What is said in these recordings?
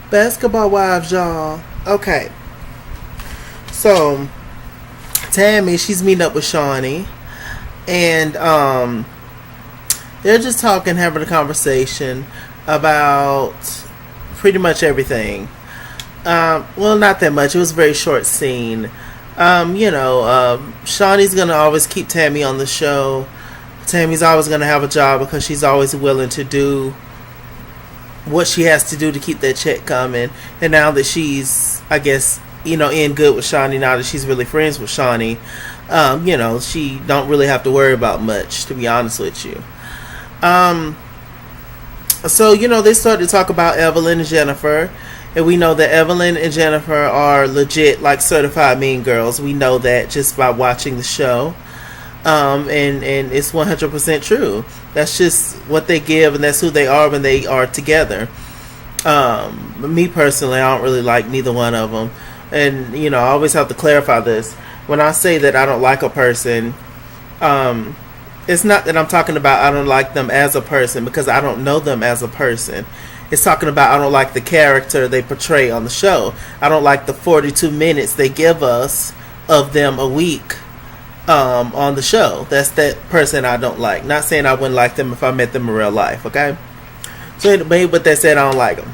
Basketball wives, y'all. Okay, so Tammy, she's meeting up with Shawnee, and they're just talking, having a conversation about pretty much everything. Well, not that much. It was a very short scene. Shawnee's gonna always keep Tammy on the show. Tammy's always gonna have a job because she's always willing to do what she has to do to keep that check coming. And now that she's, I guess, in good with Shawnee, now that she's really friends with Shawnee, she don't really have to worry about much, to be honest with you. So, they started to talk about Evelyn and Jennifer. And we know that Evelyn and Jennifer are legit, like, certified mean girls. We know that just by watching the show. And it's 100% true. That's just what they give, and that's who they are when they are together. Me personally, I don't really like neither one of them. And, I always have to clarify this. When I say that I don't like a person, it's not that I'm talking about I don't like them as a person, because I don't know them as a person. It's talking about I don't like the character they portray on the show. I don't like the 42 minutes they give us of them a week on the show. That's that person I don't like. Not saying I wouldn't like them if I met them in real life, okay? So anyway, with that said, I don't like them.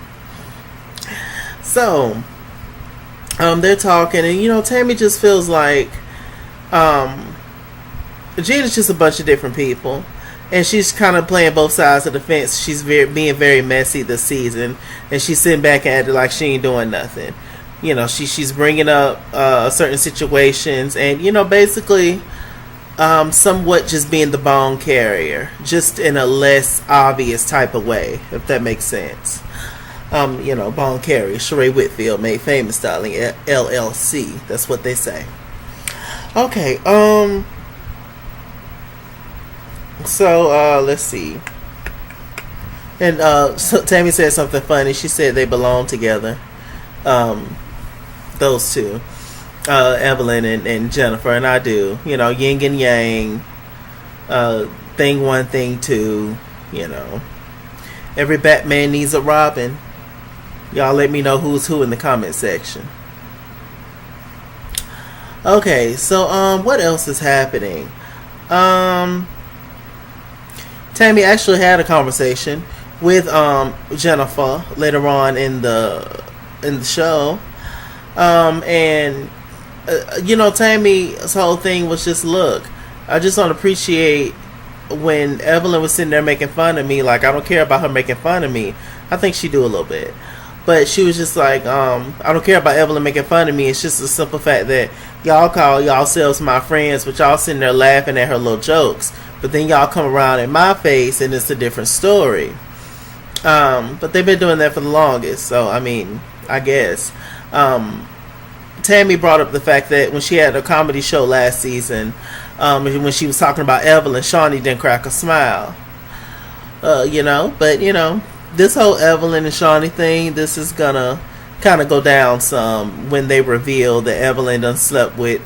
So, they're talking, and Tammy just feels like Gina's just a bunch of different people, and she's kind of playing both sides of the fence. She's being very messy this season, and she's sitting back and acting like she ain't doing nothing. She's bringing up certain situations, and basically somewhat just being the bone carrier, just in a less obvious type of way, if that makes sense. Bone carrier, Sheree Whitfield, made famous, darling, LLC. That's what they say. Okay, so let's see. And so Tammy said something funny. She said they belong together. Those two, Evelyn and Jennifer, and I do. Yin and yang. Thing one, thing two. Every Batman needs a Robin. Y'all let me know who's who in the comment section. Okay, so what else is happening? Tammy actually had a conversation with Jennifer later on in the show, and Tammy's whole thing was just, look, I just don't appreciate when Evelyn was sitting there making fun of me. Like, I don't care about her making fun of me. I think she do a little bit. But she was just like, I don't care about Evelyn making fun of me. It's just a simple fact that y'all call y'allselves my friends, but y'all sitting there laughing at her little jokes. But then y'all come around in my face and it's a different story. But they've been doing that for the longest. So, I mean, I guess. Tammy brought up the fact that when she had a comedy show last season, when she was talking about Evelyn, Shawnee didn't crack a smile. But, this whole Evelyn and Shawnee thing, this is gonna kind of go down some when they reveal that Evelyn done slept with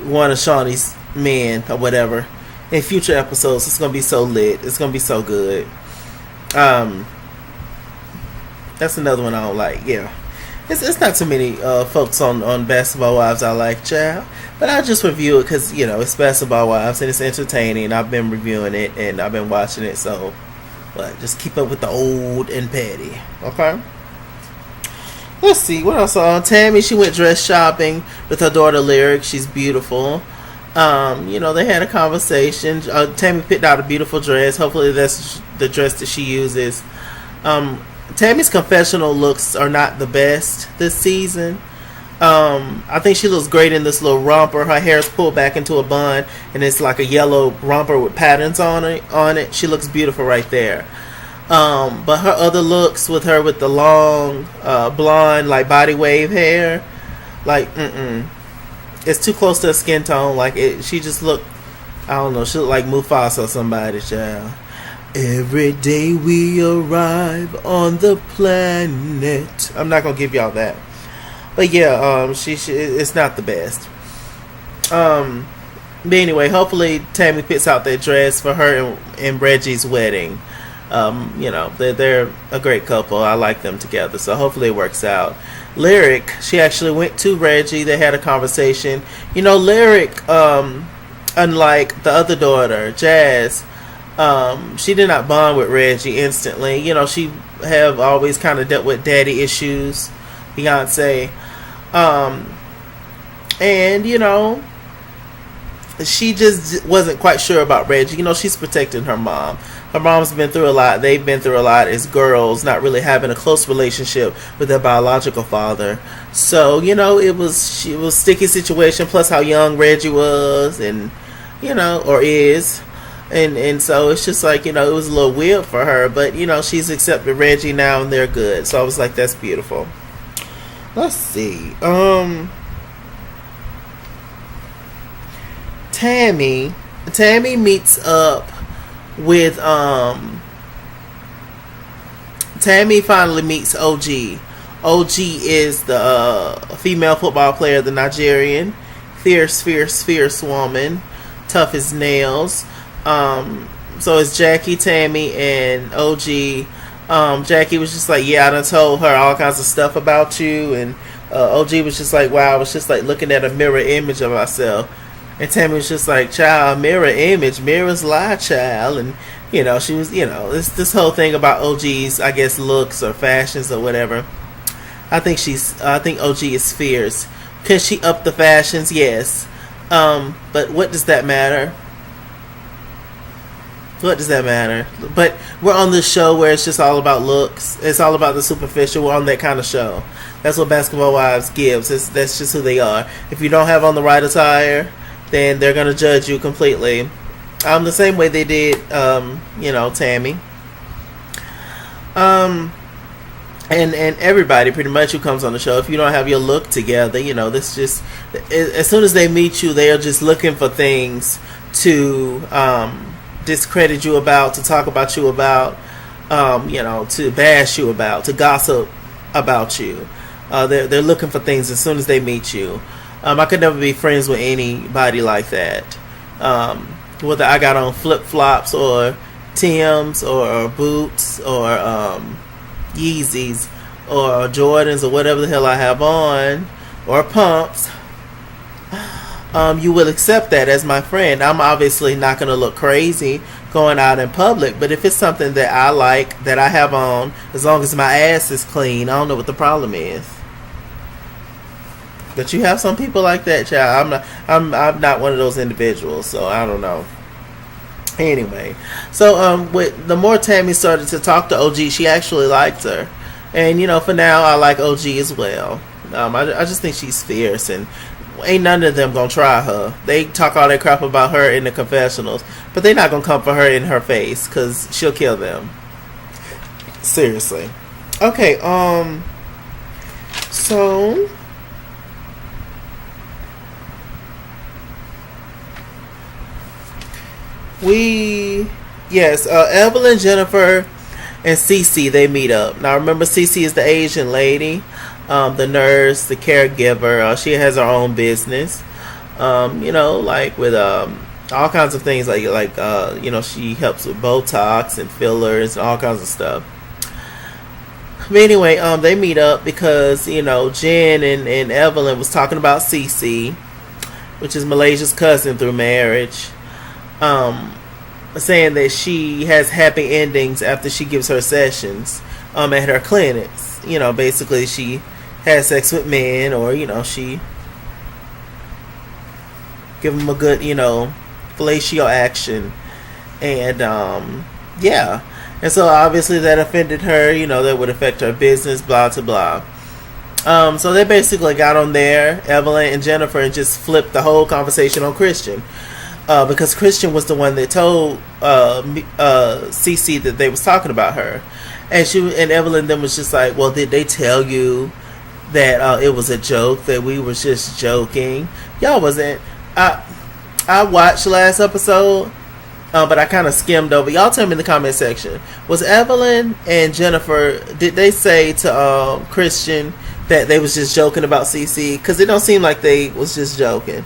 one of Shawnee's men or whatever. In future episodes, it's gonna be so lit. It's gonna be so good. That's another one I don't like. Yeah, it's not too many folks on Basketball Wives I like, child. But I just review it because it's Basketball Wives and it's entertaining. I've been reviewing it and I've been watching it, so. But just keep up with the old and petty. Okay. Let's see what else. Tammy, she went dress shopping with her daughter Lyric. She's beautiful. They had a conversation. Tammy picked out a beautiful dress. Hopefully that's the dress that she uses. Tammy's confessional looks are not the best this season. I think she looks great in this little romper. Her hair is pulled back into a bun, and it's like a yellow romper with patterns on it. She looks beautiful right there. But her other looks with the long blonde, like, body wave hair, like, it's too close to her skin tone. Like, she just looked, I don't know, she looked like Mufasa or somebody, child. Every day we arrive on the planet. I'm not gonna give y'all that. But yeah, she it's not the best. But anyway, hopefully Tammy picks out that dress for her and Reggie's wedding. They're a great couple. I like them together, so hopefully it works out. Lyric, she actually went to Reggie. They had a conversation. Lyric, unlike the other daughter, Jazz, she did not bond with Reggie instantly. She have always kind of dealt with daddy issues, Beyonce. And she just wasn't quite sure about Reggie. She's protecting her mom. Her mom's been through a lot. They've been through a lot as girls, not really having a close relationship with their biological father. So, it was a sticky situation, plus how young Reggie was and, or is. And so it's just like, it was a little weird for her. But, she's accepted Reggie now and they're good. So I was like, that's beautiful. Let's see. Tammy meets up with Tammy finally meets OG. OG is the female football player, the Nigerian, fierce woman, tough as nails. So it's Jackie, Tammy, and OG. Jackie was just like, yeah, I done told her all kinds of stuff about you, and OG was just like, wow, I was just like looking at a mirror image of myself. And Tammy was just like, child, mirror image, mirrors lie, child. And, she was, this whole thing about OG's, I guess, looks or fashions or whatever. I think OG is fierce. Can she up the fashions? Yes. But what does that matter? What does that matter? But we're on this show where it's just all about looks. It's all about the superficial. We're on that kind of show. That's what Basketball Wives gives. That's just who they are. If you don't have on the right attire, then they're going to judge you completely. The same way they did, Tammy. And everybody pretty much who comes on the show, if you don't have your look together, this just, as soon as they meet you, they are just looking for things to discredit you about, to talk about you about, to bash you about, to gossip about you. They're looking for things as soon as they meet you. I could never be friends with anybody like that. Whether I got on flip-flops or Timbs or boots or Yeezys or Jordans or whatever the hell I have on, or pumps, you will accept that as my friend. I'm obviously not going to look crazy going out in public, but if it's something that I like, that I have on, as long as my ass is clean, I don't know what the problem is. But you have some people like that, child. I'm not one of those individuals, so I don't know. Anyway, so with the more Tammy started to talk to OG, she actually liked her, and for now I like OG as well. I just think she's fierce, and ain't none of them gonna try her. They talk all that crap about her in the confessionals, but they not gonna come for her in her face because she'll kill them. Seriously. Okay. So. Evelyn, Jennifer, and Cece, they meet up. Now remember, Cece is the Asian lady, the nurse, the caregiver. She has her own business, like with all kinds of things, like she helps with Botox and fillers and all kinds of stuff. But anyway, they meet up because Jen and Evelyn was talking about Cece, which is Malaysia's cousin through marriage. Saying that she has happy endings after she gives her sessions at her clinics. Basically she has sex with men, or she give them a good fellatio action, and and so obviously that offended her. That would affect her business, blah blah blah. So they basically got on there, Evelyn and Jennifer, and just flipped the whole conversation on Christian. Because Christian was the one that told Cece that they was talking about her, and Evelyn then was just like, well, did they tell you that it was a joke, that we was just joking? Y'all wasn't. I watched last episode, but I kind of skimmed over. Y'all tell me in the comment section, was Evelyn and Jennifer, did they say to Christian that they was just joking about Cece? Because it don't seem like they was just joking.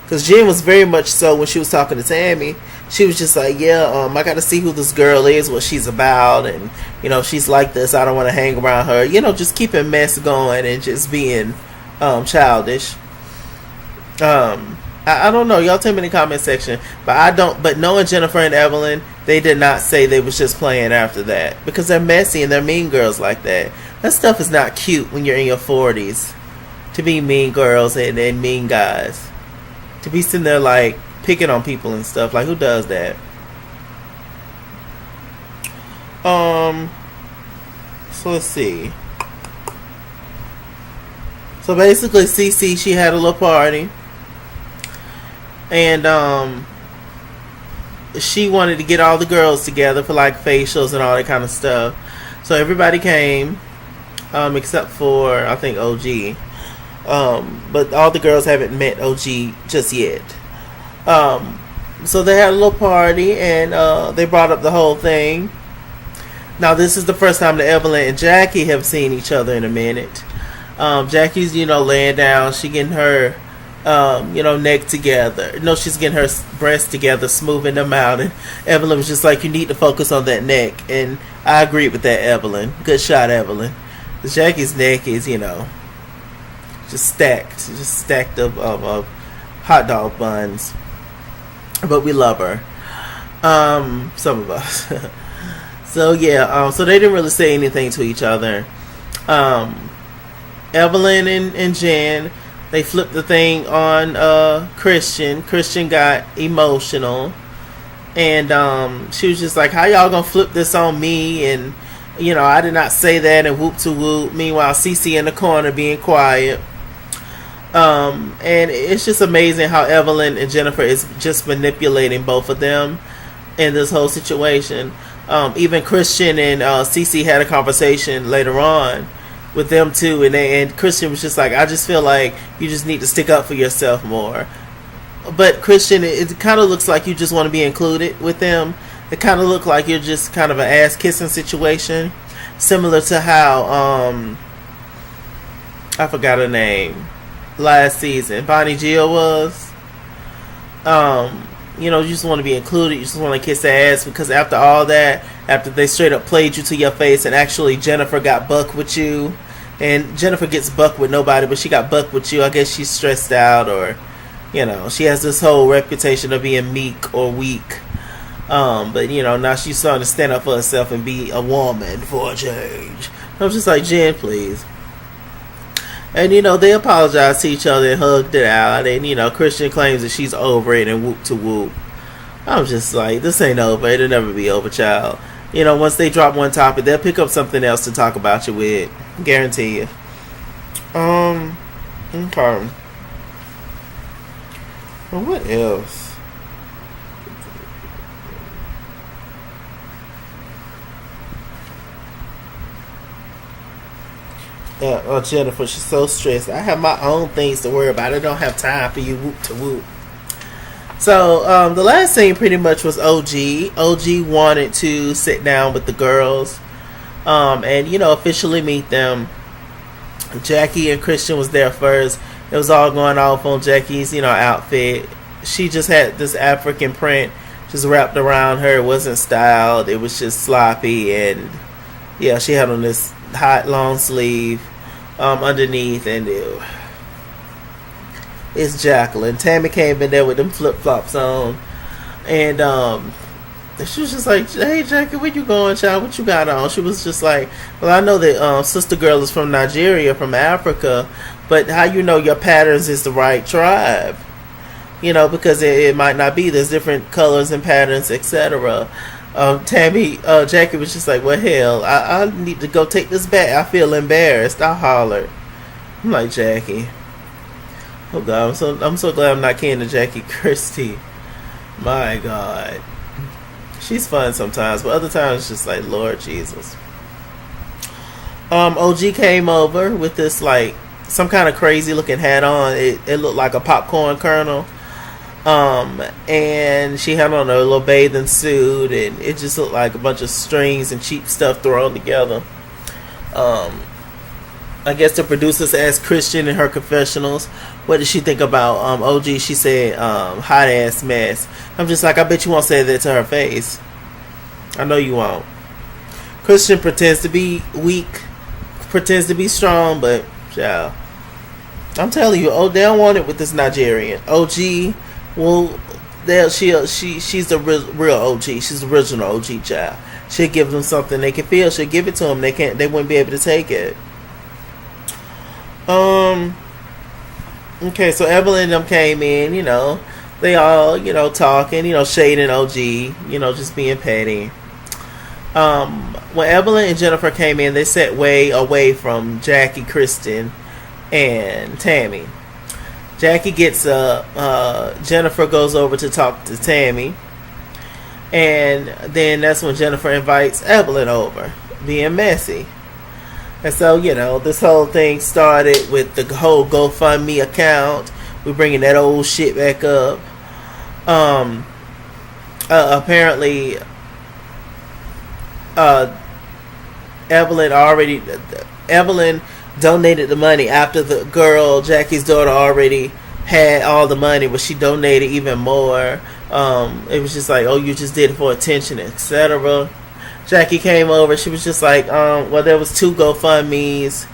Because Jen was very much so when she was talking to Tammy. she was just like, yeah, I got to see who this girl is, what she's about, and she's like this. I don't want to hang around her. Just keeping mess going and just being childish. I don't know. Y'all tell me in the comment section. But I don't. But knowing Jennifer and Evelyn, they did not say they was just playing after that, because they're messy and they're mean girls like that. That stuff is not cute when you're in your 40s to be mean girls and mean guys. To be sitting there like picking on people and stuff. Like, who does that? So let's see. So basically, Cece, she had a little party, and she wanted to get all the girls together for like facials and all that kind of stuff. So everybody came, except for I think OG. But all the girls haven't met OG just yet. So they had a little party, and they brought up the whole thing. Now this is the first time that Evelyn and Jackie have seen each other in a minute. Jackie's, laying down. She getting her, neck together. No, she's getting her breasts together, smoothing them out. And Evelyn was just like, you need to focus on that neck. And I agreed with that, Evelyn. Good shot, Evelyn. Because Jackie's neck is, just stacked of hot dog buns. But we love her. Some of us. So yeah, so they didn't really say anything to each other. Evelyn and Jen, they flipped the thing on Christian. Christian got emotional, and she was just like, how y'all gonna flip this on me? And I did not say that, and whoop to whoop. Meanwhile, Cece in the corner being quiet. And it's just amazing how Evelyn and Jennifer is just manipulating both of them in this whole situation. Even Christian and Cece had a conversation later on with them too, and Christian was just like, I just feel like you just need to stick up for yourself more. But Christian, it kind of looks like you just want to be included with them. It kind of looked like you're just kind of an ass kissing situation, similar to how I forgot her name last season, Bonnie Jill was. You just want to be included. You just want to kiss their ass, because after all that, after they straight up played you to your face, and actually Jennifer got buck with you, and Jennifer gets buck with nobody, but she got buck with you. I guess she's stressed out, or she has this whole reputation of being meek or weak. But now she's starting to stand up for herself and be a woman for a change. I was just like, Jen, please. And they apologized to each other and hugged it out, and Christian claims that she's over it, and whoop to whoop. I'm just like, this ain't over. It'll never be over, child. Once they drop one topic, they'll pick up something else to talk about you with. Guarantee you. Okay. Well, what else? Jennifer, she's so stressed. I have my own things to worry about. I don't have time for you whoop to whoop. So the last scene pretty much was OG. OG wanted to sit down with the girls, and officially meet them. Jackie and Christian was there first. It was all going off on Jackie's outfit. She just had this African print just wrapped around her. It wasn't styled. It was just sloppy, and yeah, she had on this hot long sleeve underneath, and it's Jacqueline. Tammy came in there with them flip flops on, and she was just like, "Hey, Jackie, where you going, child? What you got on?" She was just like, "Well, I know that sister girl is from Nigeria, from Africa, but how your patterns is the right tribe? Because it might not be. There's different colors and patterns, etc." Jackie was just like, well, hell, I need to go take this back. I feel embarrassed. I hollered. I'm like, Jackie. Oh, God, I'm so glad I'm not kin to Jackie Christie. My God. She's fun sometimes, but other times it's just like, Lord Jesus. OG came over with this, like, some kind of crazy looking hat on. It looked like a popcorn kernel. And she had on a little bathing suit, and it just looked like a bunch of strings and cheap stuff thrown together. I guess the producers asked Christian in her confessionals, what did she think about OG? She said, hot ass mess. I'm just like, I bet you won't say that to her face. I know you won't. Christian pretends to be weak, pretends to be strong, but yeah, I'm telling you, they don't want it with this Nigerian. OG, well, she's the real OG. She's the original OG child. She'll give them something they can feel. She'll give it to them. They wouldn't be able to take it. Okay, so Evelyn and them came in, they all, talking, shading OG, just being petty. When Evelyn and Jennifer came in, they sat way away from Jackie, Kristen, and Tammy. Jackie gets Jennifer goes over to talk to Tammy, and then that's when Jennifer invites Evelyn over, being messy. And so, this whole thing started with the whole GoFundMe account. We're bringing that old shit back up. Apparently, Evelyn donated the money after the girl, Jackie's daughter, already had all the money, but she donated even more. It was just like, oh, you just did it for attention, etc. Jackie came over. She was just like, well, there was 2 GoFundMes.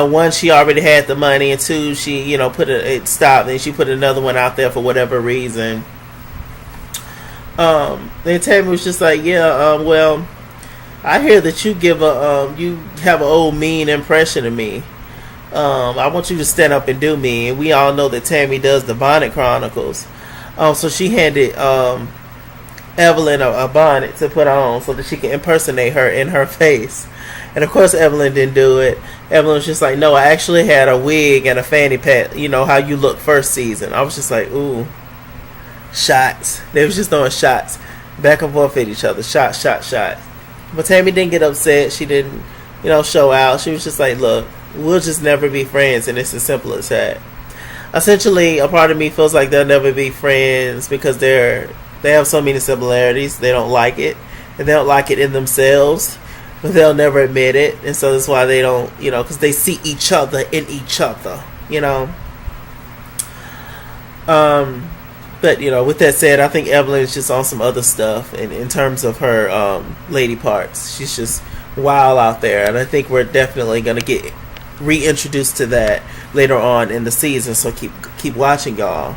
One, she already had the money, and 2, she, it stopped, and she put another one out there for whatever reason. Then Tammy was just like, yeah, well, I hear that you you have an old mean impression of me. I want you to stand up and do me. And we all know that Tammy does the Bonnet Chronicles. So she handed Evelyn a bonnet to put on so that she can impersonate her in her face. And of course Evelyn didn't do it. Evelyn was just like, no, I actually had a wig and a fanny pack, how you look first season. I was just like, ooh, shots. They was just throwing shots back and forth at each other. Shot. But Tammy didn't get upset. She didn't, show out. She was just like, look, we'll just never be friends, and it's as simple as that. Essentially, a part of me feels like they'll never be friends because they have so many similarities. They don't like it, and they don't like it in themselves, but they'll never admit it. And so that's why they don't, because they see each other in each other, But, with that said, I think Evelyn is just on some other stuff in terms of her lady parts. She's just wild out there, and I think we're definitely going to get reintroduced to that later on in the season, so keep watching, y'all.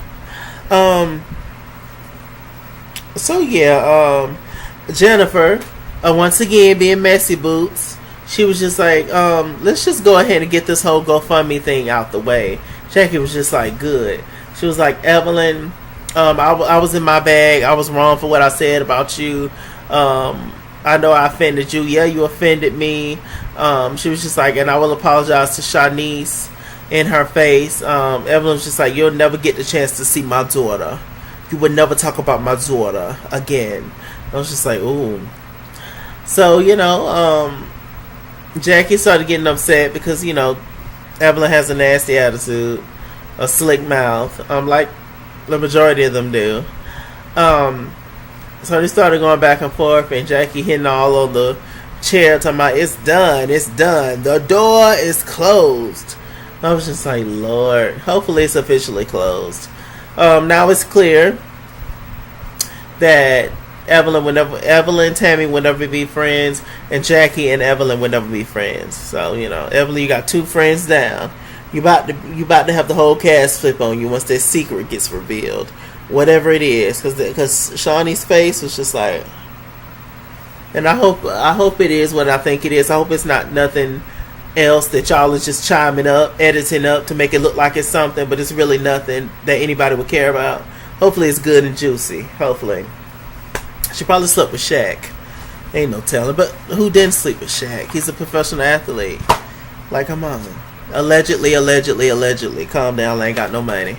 Jennifer, once again being messy boots, she was just like, let's just go ahead and get this whole GoFundMe thing out the way. Jackie was just like, good. She was like, Evelyn, I was in my bag. I was wrong for what I said about you. I know I offended you. Yeah, you offended me. She was just like, and I will apologize to Shanice in her face. Evelyn was just like, you'll never get the chance to see my daughter. You would never talk about my daughter again. I was just like, ooh. So, Jackie started getting upset because, Evelyn has a nasty attitude, a slick mouth, like the majority of them do. So they started going back and forth, and Jackie hitting all on the chair, talking about, it's done, the door is closed. I was just like, Lord, hopefully it's officially closed. Now it's clear that Evelyn, Tammy would never be friends, and Jackie and Evelyn would never be friends. So, Evelyn, you got 2 friends down. You about to have the whole cast flip on you once that secret gets revealed, whatever it is, because Shawnee's face was just like, and I hope it is what I think it is. I hope it's not nothing else that y'all is just chiming up, editing up to make it look like it's something, but it's really nothing that anybody would care about. Hopefully it's good and juicy. Hopefully. She probably slept with Shaq. Ain't no telling, but who didn't sleep with Shaq? He's a professional athlete. Like, come on. Allegedly. Calm down, I ain't got no money.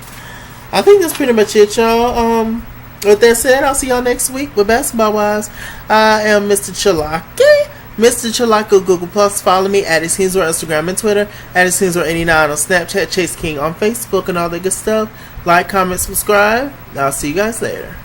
I think that's pretty much it, y'all. With that said, I'll see y'all next week with Basketball Wives. I am Mr. Chalaki. Mr. Chalaki, Google Plus. Follow me at ItsKingsWorld, Instagram and Twitter. At ItsKingsWorld89 on Snapchat. Chase King on Facebook and all that good stuff. Like, comment, subscribe. I'll see you guys later.